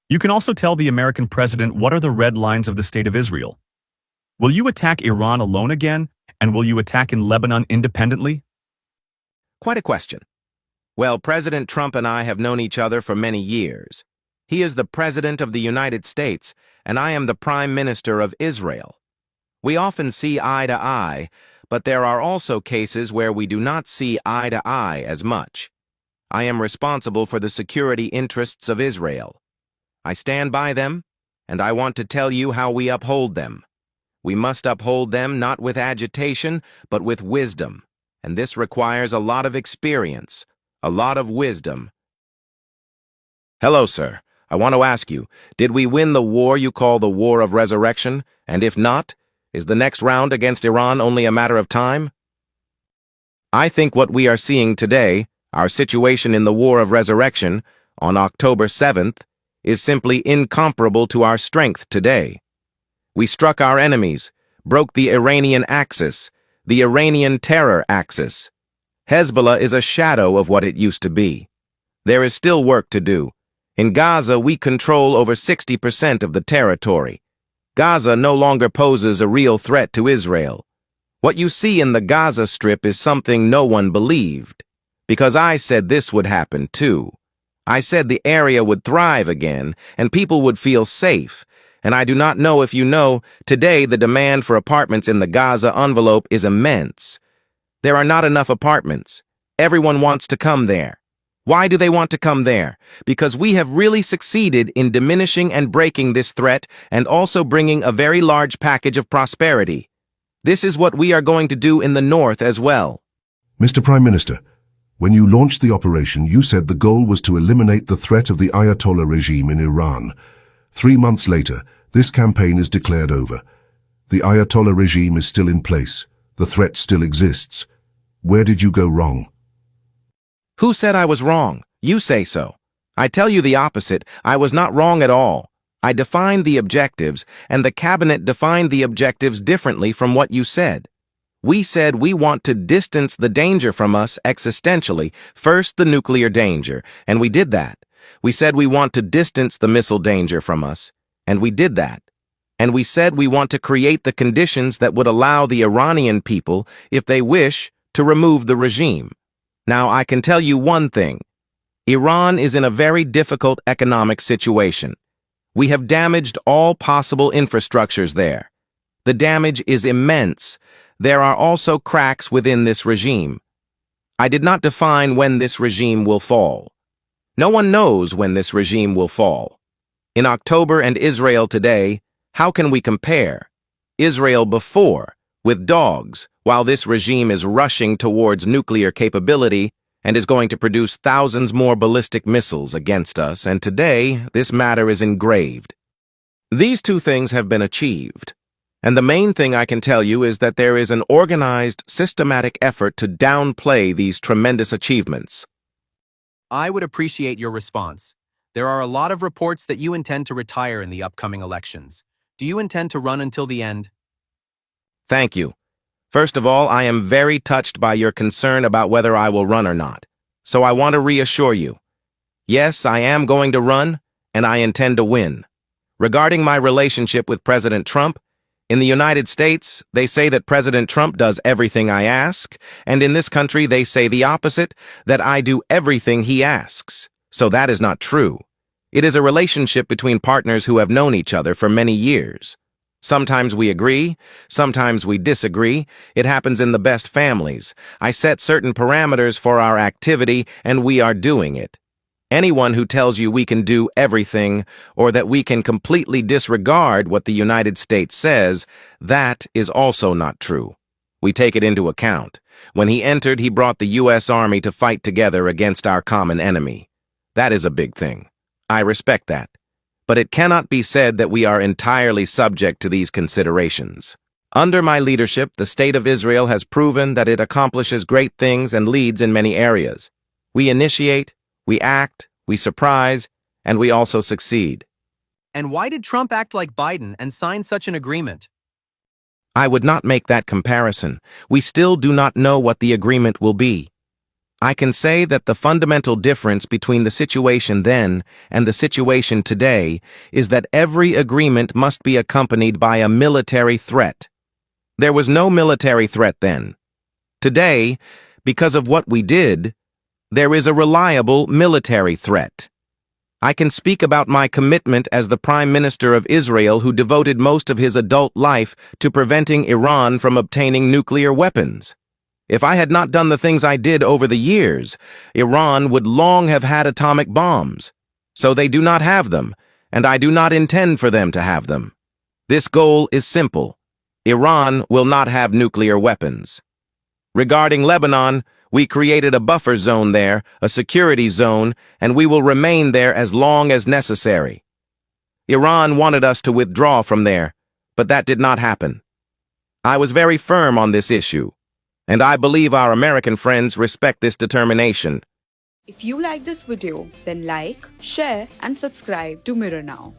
You can also tell the American president what are the red lines of the State of Israel. Will you attack Iran alone again, and will you attack in Lebanon independently? Quite a question. Well, President Trump and I have known each other for many years. He is the President of the United States, and I am the Prime Minister of Israel. We often see eye to eye, but there are also cases where we do not see eye to eye as much. I am responsible for the security interests of Israel. I stand by them, and I want to tell you how we uphold them. We must uphold them not with agitation, but with wisdom, and this requires a lot of experience, a lot of wisdom. Hello, sir. I want to ask you, did we win the war you call the War of Resurrection? And if not, is the next round against Iran only a matter of time? I think what we are seeing today, our situation in the War of Resurrection, on October 7th, is simply incomparable to our strength today. We struck our enemies, broke the Iranian axis, the Iranian terror axis. Hezbollah is a shadow of what it used to be. There is still work to do. In Gaza, we control over 60% of the territory. Gaza no longer poses a real threat to Israel. What you see in the Gaza Strip is something no one believed, because I said this would happen too. I said the area would thrive again, and people would feel safe. And I do not know if you know, today the demand for apartments in the Gaza envelope is immense. There are not enough apartments. Everyone wants to come there. Why do they want to come there? Because we have really succeeded in diminishing and breaking this threat and also bringing a very large package of prosperity. This is what we are going to do in the north as well. Mr. Prime Minister, when you launched the operation, you said the goal was to eliminate the threat of the Ayatollah regime in Iran. 3 months later, this campaign is declared over. The Ayatollah regime is still in place. The threat still exists. Where did you go wrong? Who said I was wrong? You say so. I tell you the opposite. I was not wrong at all. I defined the objectives, and the cabinet defined the objectives differently from what you said. We said we want to distance the danger from us existentially, first the nuclear danger, and we did that. We said we want to distance the missile danger from us, and we did that. And we said we want to create the conditions that would allow the Iranian people, if they wish, to remove the regime. Now, I can tell you one thing. Iran is in a very difficult economic situation. We have damaged all possible infrastructures there. The damage is immense. There are also cracks within this regime. I did not define when this regime will fall. No one knows when this regime will fall. In October and Israel today, how can we compare? Israel before, with dogs, while this regime is rushing towards nuclear capability and is going to produce thousands more ballistic missiles against us, and today, this matter is engraved. These two things have been achieved. And the main thing I can tell you is that there is an organized, systematic effort to downplay these tremendous achievements. I would appreciate your response. There are a lot of reports that you intend to retire in the upcoming elections. Do you intend to run until the end? Thank you. First of all, I am very touched by your concern about whether I will run or not. So I want to reassure you. Yes, I am going to run, and I intend to win. Regarding my relationship with President Trump, in the United States, they say that President Trump does everything I ask, and in this country they say the opposite, that I do everything he asks. So that is not true. It is a relationship between partners who have known each other for many years. Sometimes we agree, sometimes we disagree. It happens in the best families. I set certain parameters for our activity, and we are doing it. Anyone who tells you we can do everything or that we can completely disregard what the United States says, that is also not true. We take it into account. When he entered, he brought the U.S. Army to fight together against our common enemy. That is a big thing. I respect that. But it cannot be said that we are entirely subject to these considerations. Under my leadership, the State of Israel has proven that it accomplishes great things and leads in many areas. We initiate, we act, we surprise, and we also succeed. And why did Trump act like Biden and sign such an agreement? I would not make that comparison. We still do not know what the agreement will be. I can say that the fundamental difference between the situation then and the situation today is that every agreement must be accompanied by a military threat. There was no military threat then. Today, because of what we did, there is a reliable military threat. I can speak about my commitment as the Prime Minister of Israel who devoted most of his adult life to preventing Iran from obtaining nuclear weapons. If I had not done the things I did over the years, Iran would long have had atomic bombs. So they do not have them, and I do not intend for them to have them. This goal is simple. Iran will not have nuclear weapons. Regarding Lebanon, we created a buffer zone there, a security zone, and we will remain there as long as necessary. Iran wanted us to withdraw from there, but that did not happen. I was very firm on this issue, and I believe our American friends respect this determination. If you like this video, then like, share and subscribe to Mirror Now.